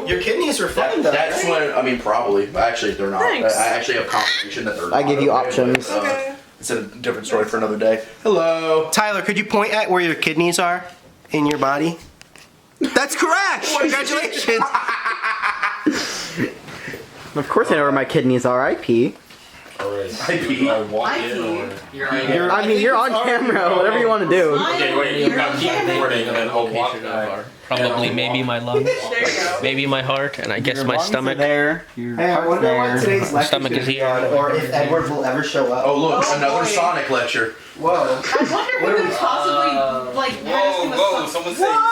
Your kidneys were fine though. That's right? when, probably. Actually, they're not. Thanks. I actually have confirmation that they're not. I give you options. Okay. It's a different story for another day. Hello. Tyler, could you point at where your kidneys are in your body? That's correct! Congratulations! Of course I know where my kidneys are. I pee. Alright. I pee. I walk in or... You're on camera. Whatever you want to do. Okay, wait, you got keep recording and then I'll walk back. Probably maybe my lungs, There you go. maybe my heart, and I guess my stomach. There. Your Hey, I wonder what today's lecture Stomach is here. or if Edward will ever show up. Oh, look, Oh, another boy. Sonic lecture. Whoa. I wonder who could possibly, like, Whoa, someone say Sonic.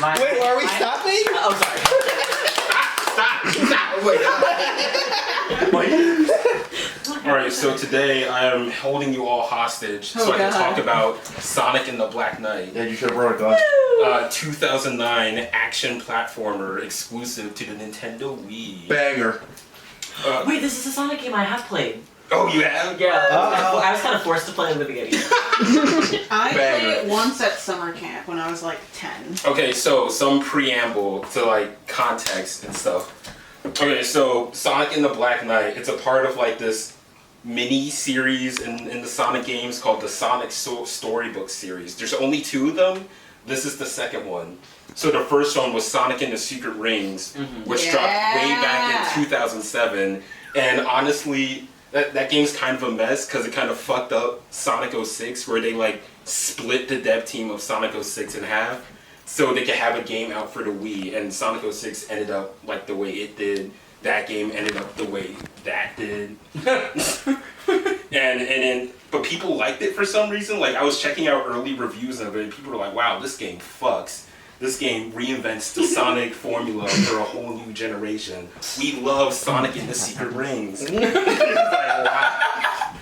Wait, are we stopping? Oh, sorry. Stop! Wait. Alright, so today I am holding you all hostage so I can talk about Sonic and the Black Knight. Yeah, you should have brought a gun. 2009 action platformer exclusive to the Nintendo Wii. Banger. Wait, this is a Sonic game I have played. Oh, you have? Yeah, I was kind of forced to play in the beginning. I Banger. played it once at summer camp when I was like 10. Okay, so some preamble to like context and stuff. Okay, so Sonic and the Black Knight, it's a part of like this mini series in the Sonic games called the Sonic Storybook series. There's only 2 of them. This is the second one. So the first one was Sonic and the Secret Rings, which dropped way back in 2007. And honestly, that game's kind of a mess because it kind of fucked up Sonic 06, where they like split the dev team of Sonic 06 in half so they could have a game out for the Wii, and Sonic 06 ended up like the way it did. That game ended up the way that did. But people liked it for some reason. Like I was checking out early reviews of it and people were like, wow, this game fucks. This game reinvents the Sonic formula for a whole new generation. We love Sonic and the Secret Rings. It's like, wow.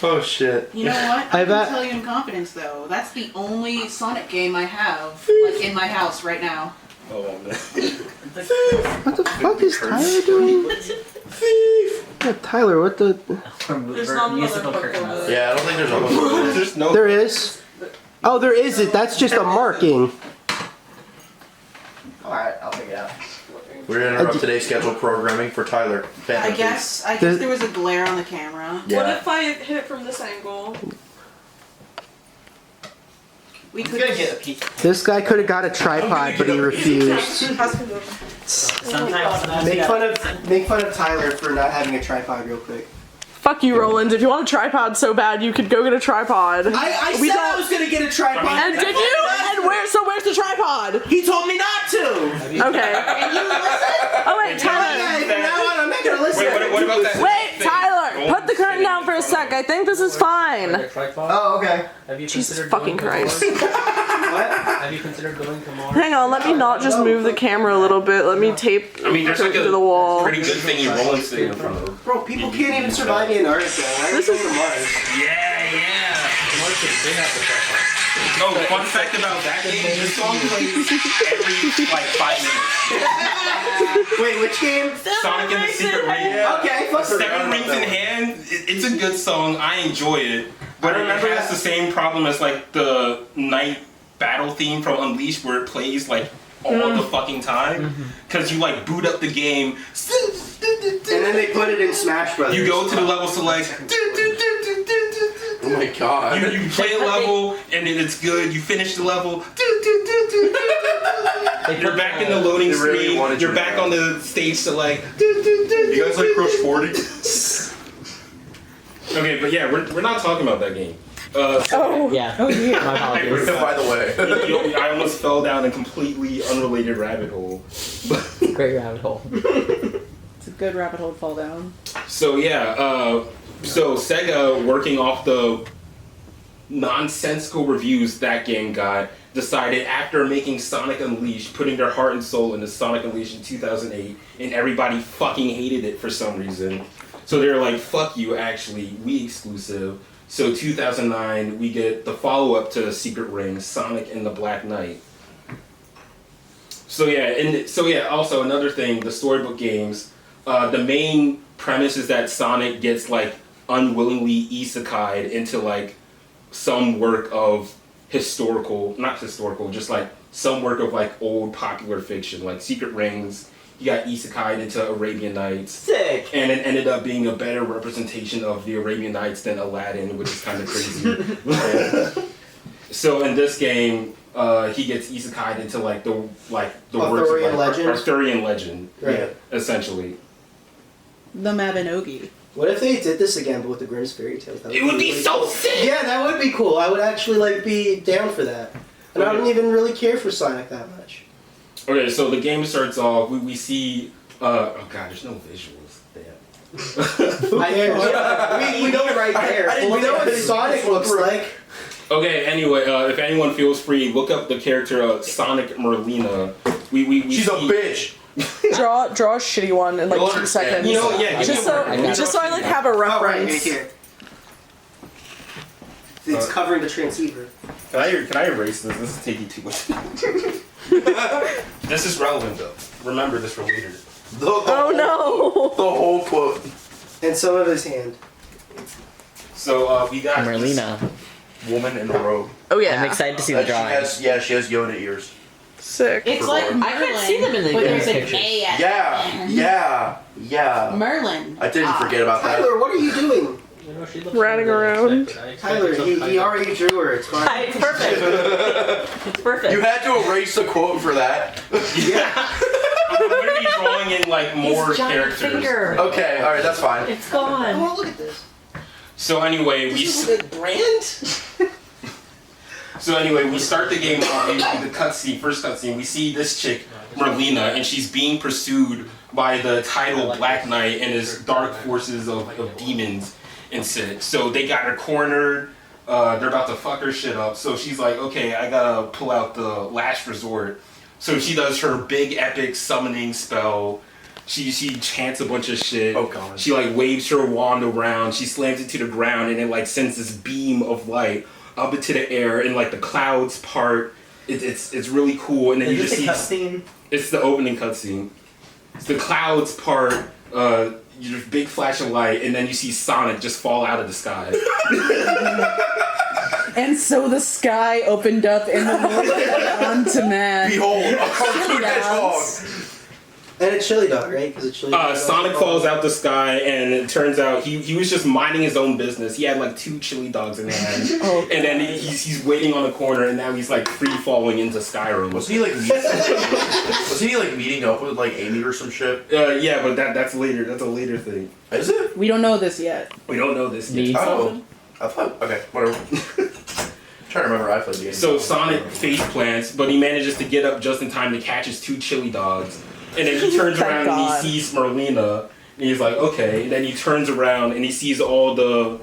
Oh, shit. You know what? I I bet- can tell you in confidence though. That's the only Sonic game I have, like in my house right now. Oh man. What the fuck is Tyler doing? Yeah, Tyler, what the? There's not another book of it. Yeah, I don't think there's a hook. There's no. There is. Oh, there is it. That's just a marking. Alright, I'll figure it out. We're gonna interrupt today's scheduled programming for Tyler. I guess there was a glare on the camera. What Yeah. if I hit it from this angle? We He's could gonna get a piece. This guy could have got a tripod, but he refused. Sometimes Make fun of Tyler for not having a tripod real quick. Fuck you, Roland. If you want a tripod so bad, you could go get a tripod. I We said don't- I was gonna get a tripod. And did you? And where's the tripod? He told me not to! Okay. And you listen? Oh wait, Tyler. Okay, from now on, I'm not gonna listen. What about that? Wait, Tyler. Put the curtain down for a sec. I think this is fine. Oh, okay. Have you Jesus considered fucking going Christ. What? Have you considered going to Mars? Hang on. Let me not just move the camera a little bit. Let me tape I mean, there's the like curtain to the a wall. pretty good thing you rolling sitting in front of. Bro, people can't even survive in Antarctica. Why are we This going is- to Mars? Yeah. Mars they have the tripod. No, fun fact about that game, this song plays every like 5 minutes. Wait, which game? Sonic and the Secret Ring. Okay, fuck 7 Rings in Hand, it's a good song, I enjoy it. But I it remember has that. the same problem as like the night battle theme from Unleashed where it plays like all the fucking time. Cause you like boot up the game. And then they put it in Smash Brothers. You go to the level select. Oh my god. You play a level and then it's good. You finish the level. You're back in the loading They really screen. wanted You're you to back know. on the stage select. You guys like Crush 40? Okay, but yeah, we're not talking about that game. Oh. Yeah. Oh yeah. My I apologies. By the way. I almost fell down a completely unrelated rabbit hole. Great rabbit hole. It's a good rabbit hole to fall down. So yeah, so Sega, working off the nonsensical reviews that game got, decided after making Sonic Unleashed, putting their heart and soul into Sonic Unleashed in 2008, and everybody fucking hated it for some reason. So they're like, fuck you, actually, Wii exclusive. So 2009, we get the follow-up to Secret Rings, Sonic and the Black Knight. Also another thing, the storybook games, the main premise is that Sonic gets like unwillingly isekai'd into like some work of just like some work of like old popular fiction, like Secret Rings. He got isekai'd into Arabian Nights. Sick. And it ended up being a better representation of the Arabian Nights than Aladdin, which is kind of crazy. So in this game, he gets isekai'd into like the works of like Arthurian legend, Right. yeah, essentially. The Mabinogi. What if they did this again, but with the Grimm's fairy tales? It would be so cool. sick! Yeah, that would be cool. I would actually like be down for that. And I don't even really care for Sonic that much. Okay, so the game starts off. We see. Oh god, there's no visuals. Damn. we know right there. We know what Sonic looks like. Okay. Anyway, if anyone feels free, look up the character Sonic Merlina. She's a bitch. Draw a shitty one in like You'll 2 understand. seconds. You know, yeah. Just so I like have a Oh, right reference. here. It's covering the transceiver. Can I erase this? This is taking too much. This is relevant though. Remember this for later. Oh no! The whole quote. And some of his hand. So we got Merlina. This woman in a robe. Oh yeah. I'm excited to see the drawing. She has Yoda ears. Sick. It's like Merlin, I can't see them in the but there's an pictures. A at Yeah. Merlin. I didn't forget about that. Tyler, what are you doing? You know, she looks Running better than around. expected. I expected Tyler, something he already drew her. It's fine. It's perfect. It's perfect. You had to erase the quote for that. We're gonna be drawing in like more His giant characters. finger. Okay, alright, that's fine. It's gone. Oh, look at this. So anyway, we start the game off in the first cutscene. We see this chick, Merlina, and she's being pursued by the title Black Knight and his dark forces of demons and shit. So they got her cornered. They're about to fuck her shit up. So she's like, okay, I gotta pull out the last resort. So she does her big epic summoning spell. She chants a bunch of shit. Oh god. She like waves her wand around. She slams it to the ground and it like sends this beam of light up into the air and like the clouds part. It's really cool. And then you just see cutscene. it's the opening cutscene. It's the clouds part. You just big flash of light and then you see Sonic just fall out of the sky. And so the sky opened up in the morning onto man. Behold, a cartoon hedgehog. And it's Chili Dog, right? Because it's Chili Dog. Sonic falls out the sky, and it turns out he was just minding his own business. He had like 2 chili dogs in hand, and then he's waiting on the corner, and now he's like free falling into Skyrim. Was he like meeting up with like Amy or some shit? Yeah, but that's later. That's a later thing. Is it? We don't know this yet. We don't know this Need yet. Oh, I thought. Okay, whatever. Trying to remember I played the game. So Sonic face plants, but he manages to get up just in time to catch his 2 chili dogs. And then he turns Thank around God. and he sees Merlina, and he's like, okay. And then he turns around and he sees all the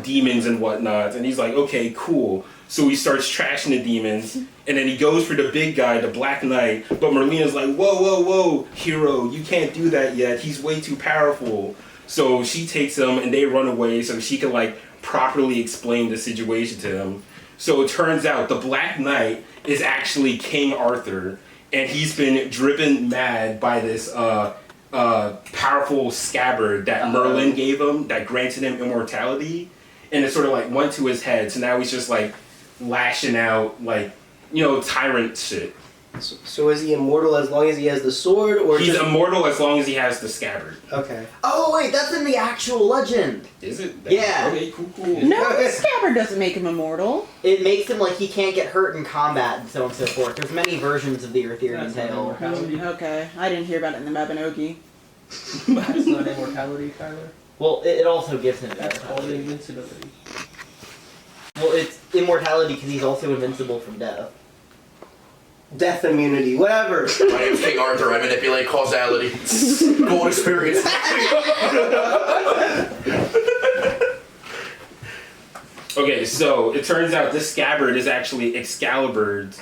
demons and whatnot, and he's like, okay, cool. So he starts trashing the demons, and then he goes for the big guy, the Black Knight, but Merlina's like, whoa, hero, you can't do that yet. He's way too powerful. So she takes him, and they run away so she can like properly explain the situation to him. So it turns out the Black Knight is actually King Arthur. And he's been driven mad by this powerful scabbard that Merlin gave him that granted him immortality. And it sort of like went to his head. So now he's just like lashing out like, tyrant shit. So is he immortal as long as he has the sword, or He's just... immortal as long as he has the scabbard. Okay. Oh wait, that's in the actual legend. Is it? Yeah. Okay, cool. No, the scabbard doesn't make him immortal. It makes him like he can't get hurt in combat and so on and so forth. There's many versions of the Arthurian That's not tale. immortality. Okay, I didn't hear about it in the Mabinogi. That's not immortality, Tyler. Well, it also gives him That's called immortality. invincibility. Well, it's immortality because he's also invincible from death. Death immunity, whatever. My name's King Arthur. I manipulate causality. Gold experience. Okay, so it turns out this scabbard is actually Excalibur's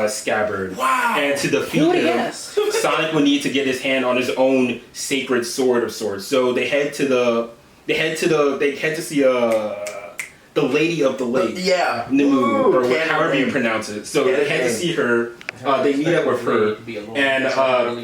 scabbard. Wow. And to defeat Who would him, have guessed? Sonic would need to get his hand on his own sacred sword of sorts. So they head to see the Lady of the Lake. Yeah. Nimu, or Cannon however you Lane. pronounce it. So Cannon they head to Lane. see her, They meet up with her, and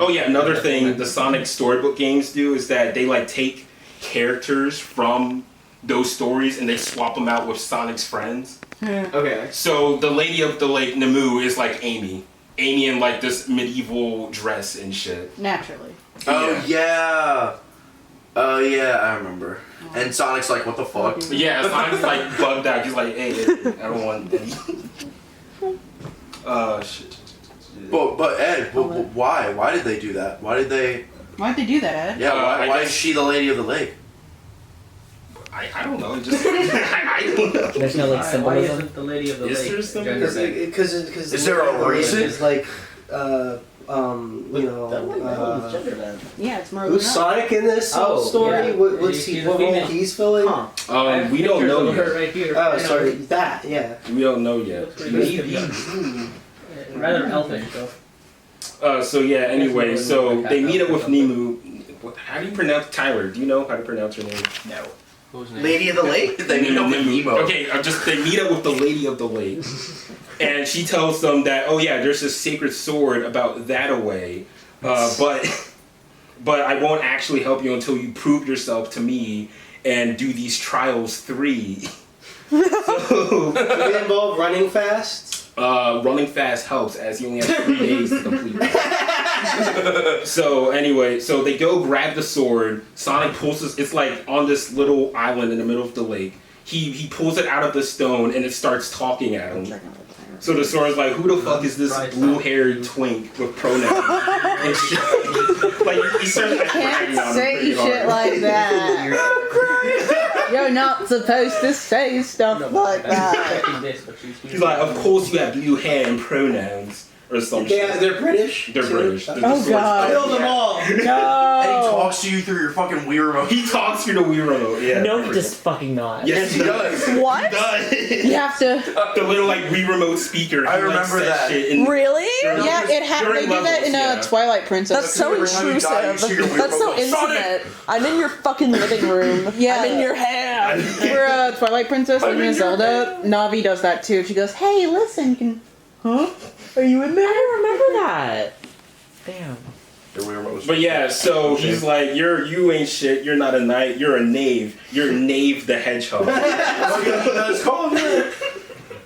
oh yeah, another thing the Sonic storybook games do is that they like take characters from those stories and they swap them out with Sonic's friends. Okay. So the Lady of the Lake Namu is like Amy in like this medieval dress and shit. Naturally. Oh yeah. Oh yeah, I remember. And Sonic's like, what the fuck? Yeah, Sonic's like bugged out. He's like, hey, I don't want any. Shit. But Ed, why? Why did they do that? Why'd they do that, Ed? Yeah, why is she the Lady of the Lake? I don't know. Just I don't know. There's no like symbolism. Why isn't the Lady of the Lake? Because is there a reason? It's like Yeah, it's more. who's Sonic in this story? Yeah. What's what role he's filling? We don't know yet. Right here. Oh, sorry, that We don't know yet. Rather elfish though. So yeah. Anyway, so they meet up with Nemu. How do you pronounce Tyler? Do you know how to pronounce her name? No. Lady of the Lake. They meet up with Nemo. Okay, they meet up with the Lady of the Lake, and she tells them that there's this sacred sword about that away, but I won't actually help you until you prove yourself to me and do these trials 3. So Do they involve running fast? running fast helps as you only have 3 days to complete it. So anyway, so they go grab the sword. Sonic pulls this. It's like on this little island in the middle of the lake. He pulls it out of the stone and it starts talking at him. So the sword's like, who the fuck is this blue-haired twink with pronouns? And shit. Like he starts like bragging on him pretty hard. like that. You're not supposed to say stuff like that. He's like, of course you have blue hair and pronouns. Or some shit. They're British. They're British. Oh god. Kill them all. And he talks to you through your fucking Wii remote. He talks through the Wii remote, yeah. No, he just fucking not. Yes, he does. What? He does. You have to. The little like Wii remote speaker. I remember that. Shit in Really? during- Yeah, it happened. They during do that in levels, Twilight Princess. That's so Every time you die, you intrusive. see your That's so remote. intimate. I'm in your fucking living room. Yeah. I'm in your hand. For Twilight Princess, Legend of Zelda, Navi does that too. She goes, "Hey, listen, you can." Huh? Are you in there? I remember that. Damn. Your Wii remote. But yeah, so he's like, you ain't shit. You're not a knight. You're a knave. You're Knave the Hedgehog.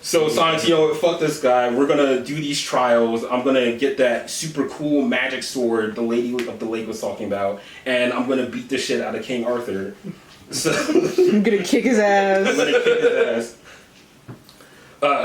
So Sonic's, fuck this guy. We're gonna do these trials. I'm gonna get that super cool magic sword the Lady of the Lake was talking about, and I'm gonna beat the shit out of King Arthur. So I'm gonna kick his ass. I'm gonna kick his ass.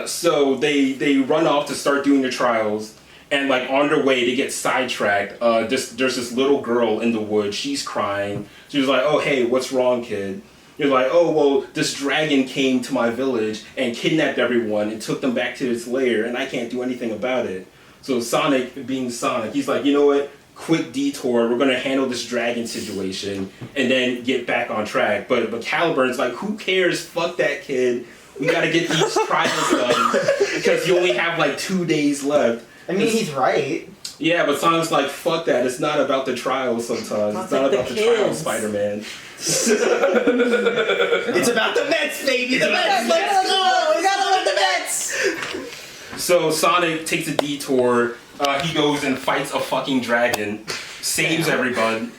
So they run off to start doing the trials, and like on their way they get sidetracked. There's this little girl in the woods. She's crying. She was like, "Oh hey, what's wrong, kid?" You're like, "Oh well, this dragon came to my village and kidnapped everyone and took them back to its lair, and I can't do anything about it." So Sonic, being Sonic, he's like, "You know what? Quick detour. We're gonna handle this dragon situation and then get back on track." But Caliburn's like, "Who cares? Fuck that kid. We gotta get these trials done because you only have like 2 days left." I mean, he's right. Yeah, but Sonic's like, "Fuck that. It's not about the trials sometimes. It's not about the trials, Spider-Man." It's about the Mets, baby. The Mets. Let's go. We gotta win the Mets. So Sonic takes a detour. He goes and fights a fucking dragon, saves everyone,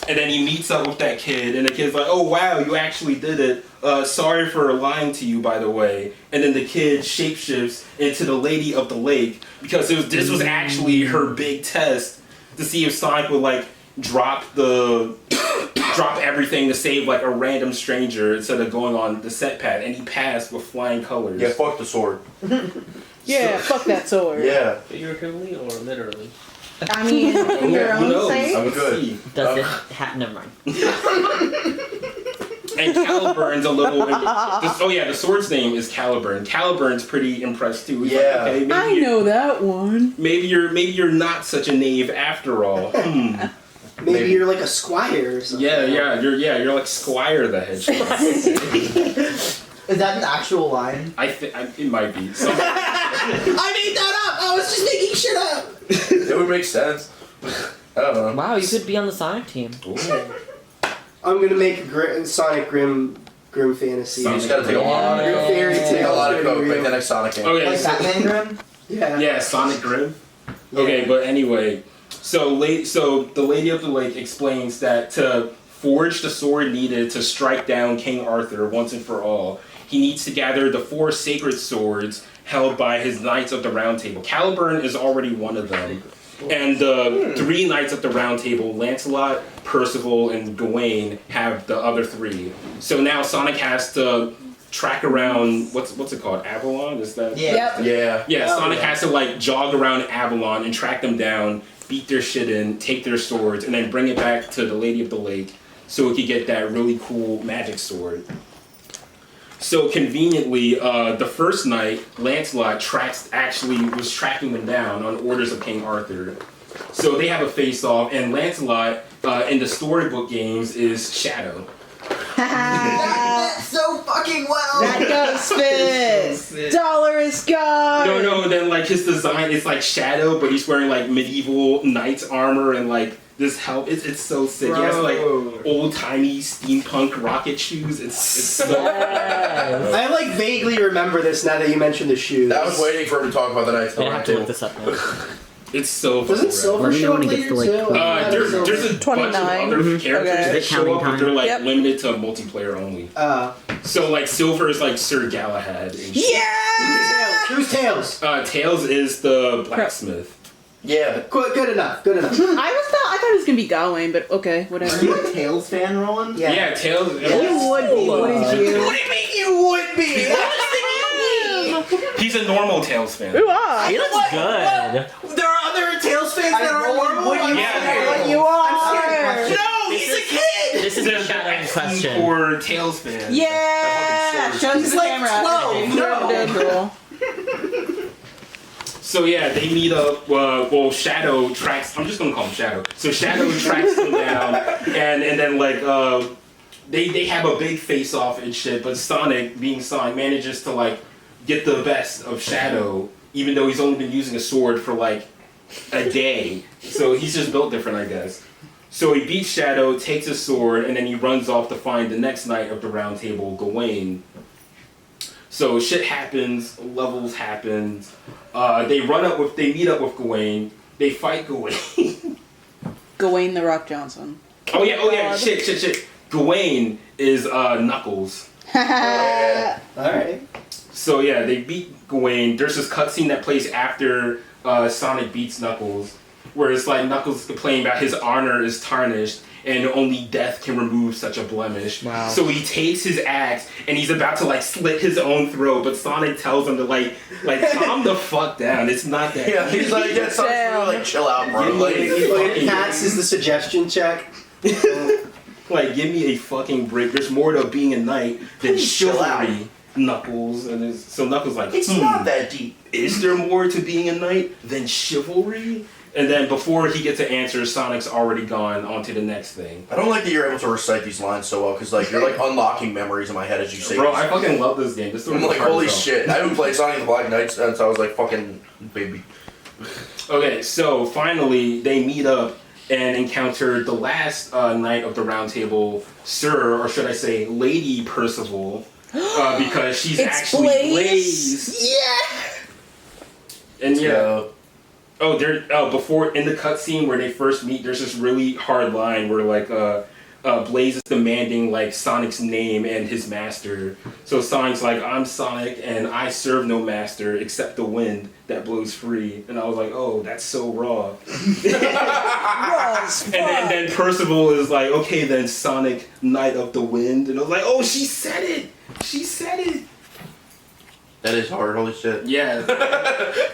and then he meets up with that kid. And the kid's like, "Oh wow, you actually did it. Sorry for lying to you, by the way." And then the kid shapeshifts into the Lady of the Lake because this was actually her big test to see if Sonic would like drop everything to save like a random stranger instead of going on the set pad, and he passed with flying colors. Yeah, fuck the sword. Yeah, fuck that sword. Yeah. Figuratively or literally? I mean, in your Who own knows? sake. I'm good. Does it? Never mind. And Caliburn's a little. The sword's name is Caliburn. Caliburn's pretty impressed too. He's Yeah. like, okay, I know that one. maybe you're not such a knave after all. Maybe you're like a squire or something. You're like Squire the Hedgehog. Is that an actual line? It might be. So, I made that up. I was just making shit up. It would make sense. I don't know. Wow, you could be on the Sonic team. I'm gonna make Sonic Grim Fantasy. You just gotta take a lot of Fairy Take a tales. lot of coke. Very Make real. the next Sonic game. okay, Like so, Batman Grim? Yeah. yeah, Sonic Grim. Okay, but anyway, so the Lady of the Lake explains that to forge the sword needed to strike down King Arthur once and for all, he needs to gather the 4 sacred swords held by his Knights of the Round Table. Caliburn is already one of them. And the 3 Knights of the Round Table, Lancelot, Percival, and Gawain, have the other 3. So now Sonic has to track around, what's it called? Avalon? Is that? Yeah. Yeah. Yeah, Sonic has to like jog around Avalon and track them down, beat their shit in, take their swords, and then bring it back to the Lady of the Lake so he could get that really cool magic sword. So conveniently, the first night, Lancelot was tracking them down on orders of King Arthur. So they have a face-off, and Lancelot in the storybook games is Shadow. That so fucking well. That does fit. Dollar is gone. No, then like his design is like Shadow, but he's wearing like medieval knight's armor and like this helmet. It's so sick. He has like old-timey steampunk rocket shoes. It's so I like vaguely remember this now that you mentioned the shoes. I was waiting for him to talk about the Knights of the I Round have to look Table. this up now. It's so Doesn't fucking Silver Let me know show when up it gets to, later like, too? There's a bunch of 29. other characters Okay. that show up, but they're like Yep. limited to multiplayer only. So like Silver is like Sir Galahad. And shit. Yeah. Who's Tails? Tails is the blacksmith. Yeah. Good enough. Good enough. I thought it was gonna be Gawain, but okay, whatever. Are you a Tails fan, Roland? Yeah, Tails. You would be, wouldn't you? What do you mean you would be? He's a normal Tails fan. Who are? He looks good. There are other Tails fans that are normal? Yeah. You are. No, he's a kid! This is a shattering question. For Tails fans. Yeah. Show us He's the like camera. 12. No. So yeah, they meet up. Well, Shadow tracks. I'm just gonna call him Shadow. So Shadow tracks them down, and then like they have a big face off and shit. But Sonic, being Sonic, manages to like get the best of Shadow, even though he's only been using a sword for like a day. So he's just built different, I guess. So he beats Shadow, takes his sword, and then he runs off to find the next Knight of the Round Table, Gawain. So shit happens, levels happen. They meet up with Gawain. They fight Gawain. Gawain the Rock Johnson. Oh yeah, shit. Gawain is Knuckles. Alright. So yeah, they beat Gawain. There's this cutscene that plays after Sonic beats Knuckles, where it's like Knuckles complaining about his honor is tarnished and only death can remove such a blemish. Wow. So he takes his axe and he's about to like slit his own throat, but Sonic tells him to like calm the fuck down. It's not that. Yeah, he's like, yeah, Sonic's really like, chill out, bro. Cats is the suggestion check. Like, give me a fucking break. There's more to being a knight than chill out. chivalry, Knuckles. And so Knuckles like, It's not that deep. Is there more to being a knight than chivalry? And then before he gets to answer, Sonic's already gone on to the next thing. I don't like that you're able to recite these lines so well, because like you're like unlocking memories in my head as you say Bro, these. I fucking love this game. This is I'm like, holy shit. I haven't played Sonic the Black Knight since I was like fucking baby. Okay, so finally they meet up and encounter the last Knight of the Round Table, Sir, or should I say Lady Percival, because she's It's actually Blaze. Yeah. And yeah. Before in the cutscene where they first meet, there's this really hard line where like Blaze is demanding like Sonic's name and his master. So Sonic's like, I'm Sonic and I serve no master except the wind that blows free. And I was like, oh, that's so raw. And then Percival is like, okay then, Sonic, Knight of the Wind. And I was like, oh, she said it. She said it. That is hard, holy shit. Yeah.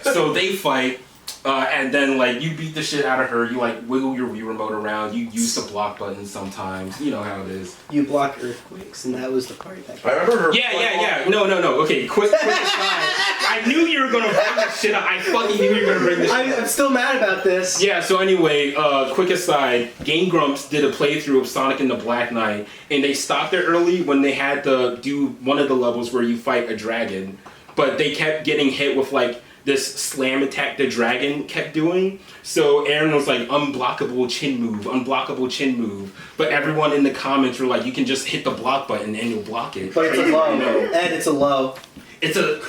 So they fight. And then, like, you beat the shit out of her, you, like, wiggle your Wii remote around, you use the block button sometimes, you know how it is. You block earthquakes, and that was the part that... I remember her... Yeah. No. Okay, quick aside. I knew you were gonna bring this shit up. I fucking knew you were gonna bring this shit up. I'm still mad about this. Yeah, so anyway, quick aside, Game Grumps did a playthrough of Sonic and the Black Knight, and they stopped it early when they had to do one of the levels where you fight a dragon, but they kept getting hit with, like, this slam attack the dragon kept doing. So Aaron was like, unblockable chin move. But everyone in the comments were like, you can just hit the block button and you'll block it. But it's a low. Ed, it's a low. It's a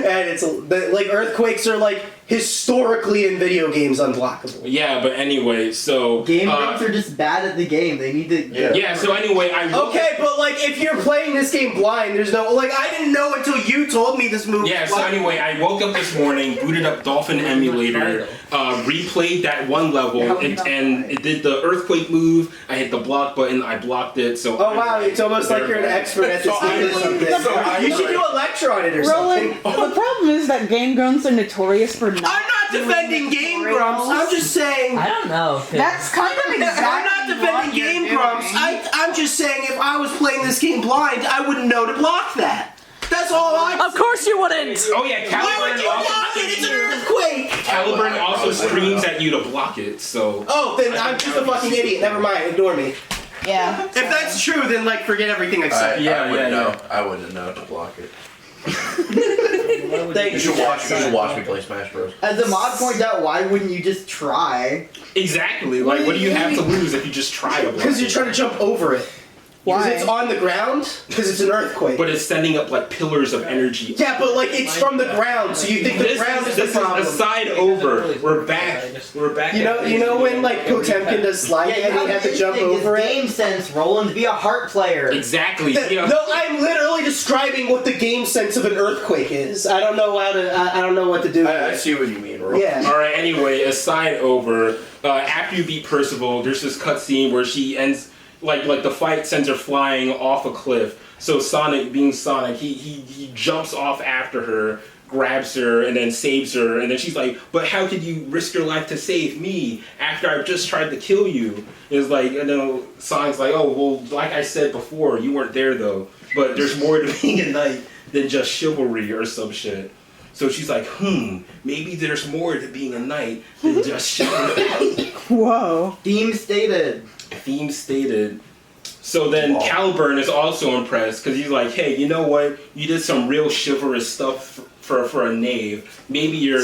And like earthquakes are like historically in video games unblockable. Yeah, but anyway, so Game grumps are just bad at the game. They need to. Yeah. So anyway, Okay, but like if you're playing this game blind, there's no like I didn't know until you told me this move. Yeah, so anyway, I woke up this morning, booted up Dolphin Emulator, replayed that one level, and it did the earthquake move. I hit the block button, I blocked it. So oh wow, it's almost like you're an expert at this game or something. You should do a lecture on it or Roland, something. the problem is that game grumps are notorious for not. I'm not defending game grumps. I'm just saying. I don't know. That's kind of exactly. I'm not defending game grumps. I'm just saying if I was playing this game blind, I wouldn't know to block that. That's all I'm Of course you wouldn't. oh yeah, Why would you block it? It's an earthquake! Caliburn also screams at you to block it. So Oh, then I'm just a fucking idiot. Never mind. Ignore me. Yeah. If that's true, then like forget everything I said. Yeah, I wouldn't yeah, know. I wouldn't know to block it. Thank You should watch me play Smash Bros. As the mod points out, why wouldn't you just try? exactly. Like, what do you have to lose if you just try to block Because you're it? trying to jump over it. Because Why? it's on the ground. Because it's an earthquake. But it's sending up like pillars of energy. Yeah, but like it's from the ground, so you think the ground is the problem. a side over. We're back. We're back. You know when like Potemkin does slide Yeah, and he had to jump over it? Game sense, Roland. Be a heart player. Exactly. Yeah. No, I'm literally describing what the game sense of an earthquake is. I don't know how to. I don't know what to do. I see what you mean, bro. Yeah. All right. Anyway, aside over. After you beat Percival, there's this cutscene where she ends like the fight sends her flying off a cliff. So Sonic, being Sonic, he jumps off after her, grabs her, and then saves her. And then she's like, "But how could you risk your life to save me after I've just tried to kill you?" It's like, and then Sonic's like, "Oh well, like I said before, you weren't there though. But there's more to being a knight than just chivalry or some shit." So she's like, maybe there's more to being a knight than just chivalry. Whoa. Theme stated. Theme stated. So then Caliburn is also impressed because he's like, hey, you know what? You did some real chivalrous stuff for a knave. Maybe you're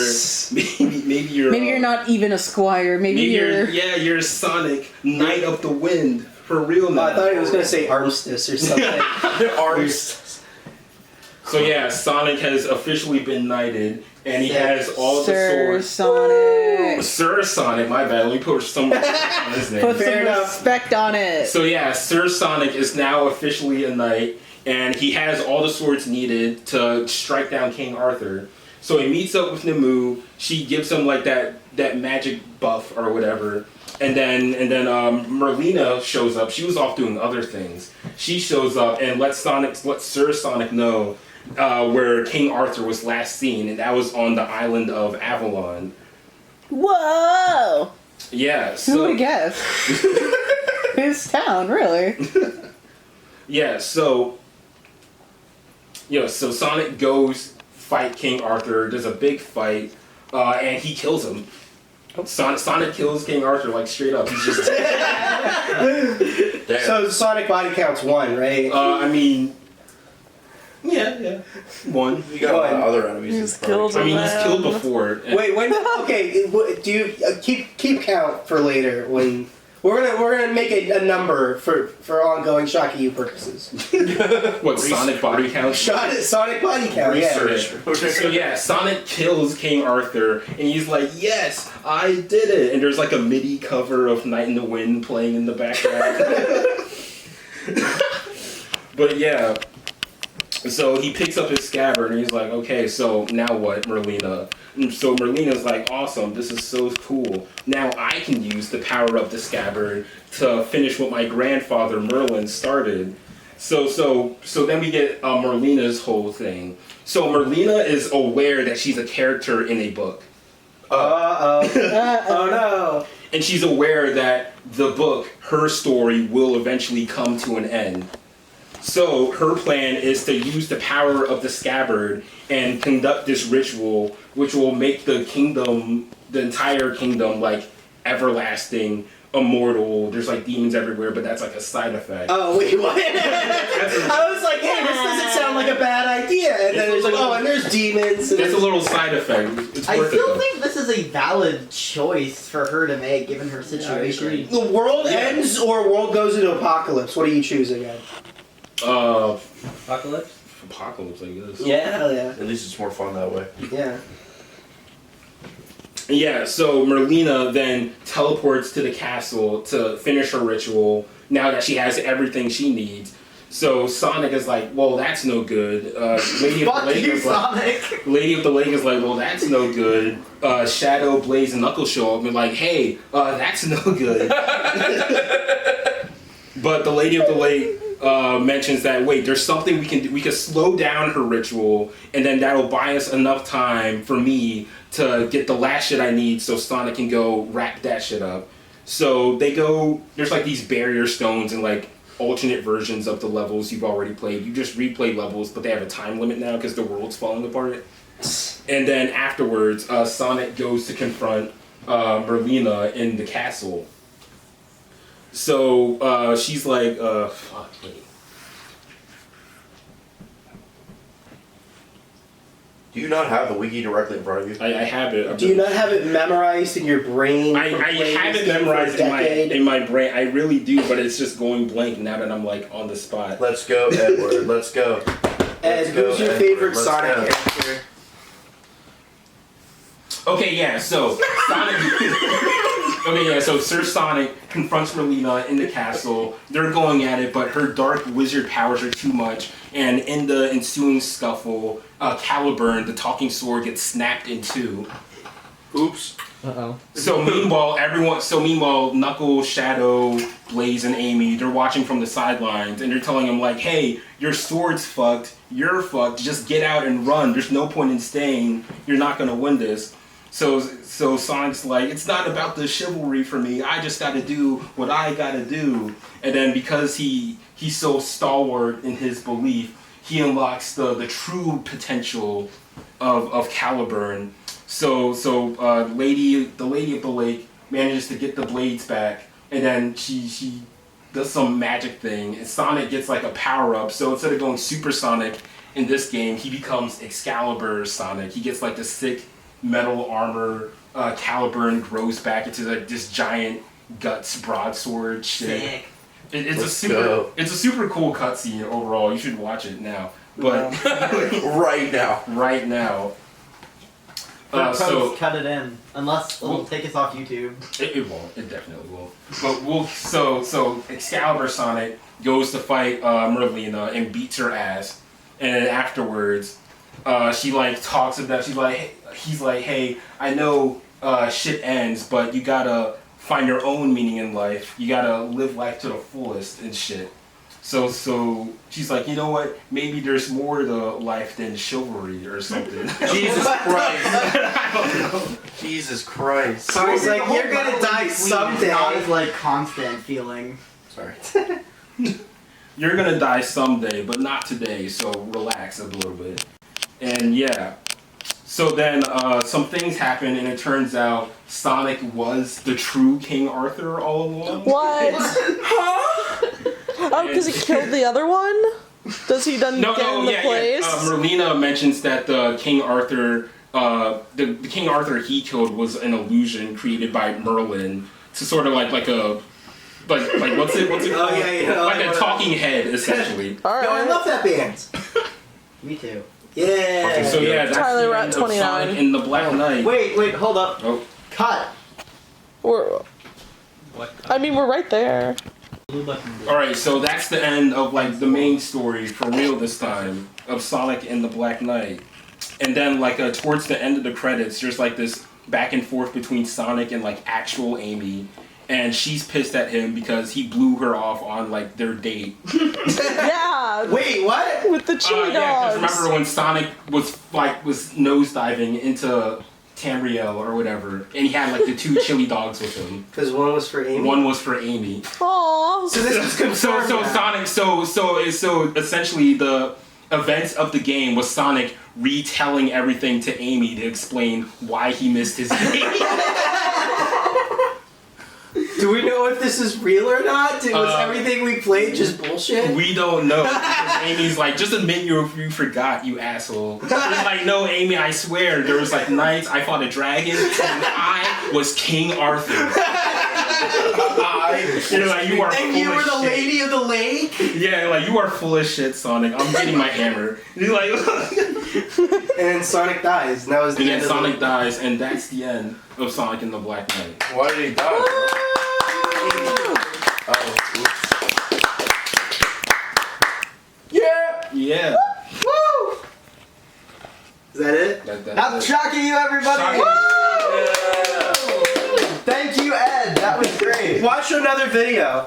not even a squire. Maybe you're a Sonic Knight of the Wind for real now. I thought he was gonna say armistice or something. Arms. So yeah, Sonic has officially been knighted, and he has all Sir the swords. Sonic. Sir Sonic, my bad. Let me put some respect on his name. Put Fair some enough. respect on it. So yeah, Sir Sonic is now officially a knight, and he has all the swords needed to strike down King Arthur. So he meets up with Nimue. She gives him like that magic buff or whatever, and then Merlina shows up. She was off doing other things. She shows up and lets Sir Sonic know where King Arthur was last seen, and that was on the island of Avalon. Whoa! Yeah. Who So would have guessed? His town, really. yeah. So so Sonic goes fight King Arthur. There's a big fight, and he kills him. Sonic kills King Arthur like straight up. He's just So Sonic body counts 1, right? I mean, yeah, one. You got a lot of other enemies. He's in front of killed you. I mean, he's killed before. Wait, when? Okay, do you keep count for later? When we're gonna make a number for ongoing Shocky U purposes. What Sonic body count? Sonic body count. Research. Yeah. So yeah, Sonic kills King Arthur, and he's like, "Yes, I did it." And there's like a MIDI cover of Night in the Wind playing in the background. But yeah, so he picks up his scabbard, and he's like, "Okay, so now what, Merlina?" And so Merlina's like, "Awesome, this is so cool. Now I can use the power of the scabbard to finish what my grandfather Merlin started." So then we get Merlina's whole thing. So Merlina is aware that she's a character in a book. Oh no. And she's aware that the book, her story, will eventually come to an end. So her plan is to use the power of the scabbard and conduct this ritual, which will make the entire kingdom, like, everlasting, immortal. There's like demons everywhere, but that's like a side effect. Oh wait, what? I was like, hey, this doesn't sound like a bad idea. And then it's like, oh, and there's demons. And It's a little side effect. It's I worth it, still though. think this is a valid choice for her to make, given her situation. the world ends or world goes into apocalypse. What are you choosing? Again? Apocalypse? Apocalypse, I guess. Yeah, hell yeah, At least it's more fun that way. yeah. Yeah, so Merlina then teleports to the castle to finish her ritual now that she has everything she needs. So Sonic is like, well, that's no good. Lady of the Lake is like, Lady of the Lake is like, well, that's no good. Shadow, Blaze, and Knuckles show up and like, hey, that's no good. But the Lady of the Lake mentions that, wait, there's something we can do. We can slow down her ritual, and then that'll buy us enough time for me to get the last shit I need so Sonic can go wrap that shit up. So they go, there's like these barrier stones and like alternate versions of the levels you've already played. You just replay levels, but they have a time limit now because the world's falling apart. And then afterwards, Sonic goes to confront Merlina in the castle. So she's like, fuck me. Do you not have the wiki directly in front of you? I have it. Do you not have it memorized in your brain? I have it memorized in my brain. I really do, but it's just going blank now that I'm like on the spot. Let's go, Edward. Let's go. Ed, who's your favorite Sonic character? Okay, yeah, so Sonic. Okay, yeah, so Sir Sonic confronts Merlina in the castle. They're going at it, but her dark wizard powers are too much. And in the ensuing scuffle, Caliburn, the talking sword, gets snapped in two. Oops. Uh-oh. So meanwhile, Knuckles, Shadow, Blaze, and Amy, they're watching from the sidelines, and they're telling him like, hey, your sword's fucked, you're fucked, just get out and run. There's no point in staying. You're not gonna win this. So Sonic's like, it's not about the chivalry for me. I just got to do what I got to do. And then because he's so stalwart in his belief, he unlocks the true potential of Caliburn. So the Lady of the Lake manages to get the blades back, and then she does some magic thing, and Sonic gets like a power up. So instead of going Super Sonic in this game, he becomes Excalibur Sonic. He gets like the sick metal armor. Caliburn grows back into like this giant guts broadsword shit. It's a super cool cutscene overall. You should watch it now. But right now. So cut it in, unless it'll take us off YouTube. It won't. It definitely won't. But so Excalibur Sonic goes to fight Merlina and beats her ass, and then afterwards, she like talks about. He's like, hey, I know shit ends, but you gotta find your own meaning in life. You gotta live life to the fullest and shit. So she's like, you know what? Maybe there's more to life than chivalry or something. Jesus Christ. I don't know. Jesus Christ. So he's like, you're gonna die someday. It's not as like constant feeling. Sorry. You're gonna die someday, but not today, so relax a little bit. And yeah. So then some things happen, and it turns out Sonic was the true King Arthur all along. What? Oh, because he killed the other one? Does he then get in the place? Merlina mentions that the King Arthur, the King Arthur he killed was an illusion created by Merlin to sort of like a what's it called? Oh, yeah, like a talking head, essentially. All right. No, I love that band. Me too. Yeah. Okay, so yeah, that's Tyler, the we're end at of 29. Sonic in the Black Knight. Wait, hold up. Oh. Cut. We're right there. Alright, so that's the end of like the main story for real this time of Sonic and the Black Knight. And then like towards the end of the credits, there's like this back and forth between Sonic and like actual Amy. And she's pissed at him because he blew her off on like their date. Yeah. Wait, what? With the chili Yeah, dogs. because remember when Sonic was nosediving into Tamriel or whatever, and he had like the two chili dogs with him. Because one was for Amy. One was for Amy. Aww. So this is confirmed. So Sonic. So essentially the events of the game was Sonic retelling everything to Amy to explain why he missed his date. Do we know if this is real or not? Was everything we played just bullshit? We don't know. Because Amy's like, just admit you forgot, you asshole. It's like, no, Amy, I swear. There was like knights, I fought a dragon, and I was King Arthur. You're like, you are and full you were of the shit. Lady of the Lake? Yeah, like, you are full of shit, Sonic. I'm getting my hammer. And he's like... And then Sonic dies. And that was the And end then of Sonic dies, and that's the end of Sonic in the Black Knight. Why did he die? Oh, Yeah. Yeah. Woo! Is that it? Happy Shocky you, everybody! Shocky. Thank you, Ed. That was great. Watch another video.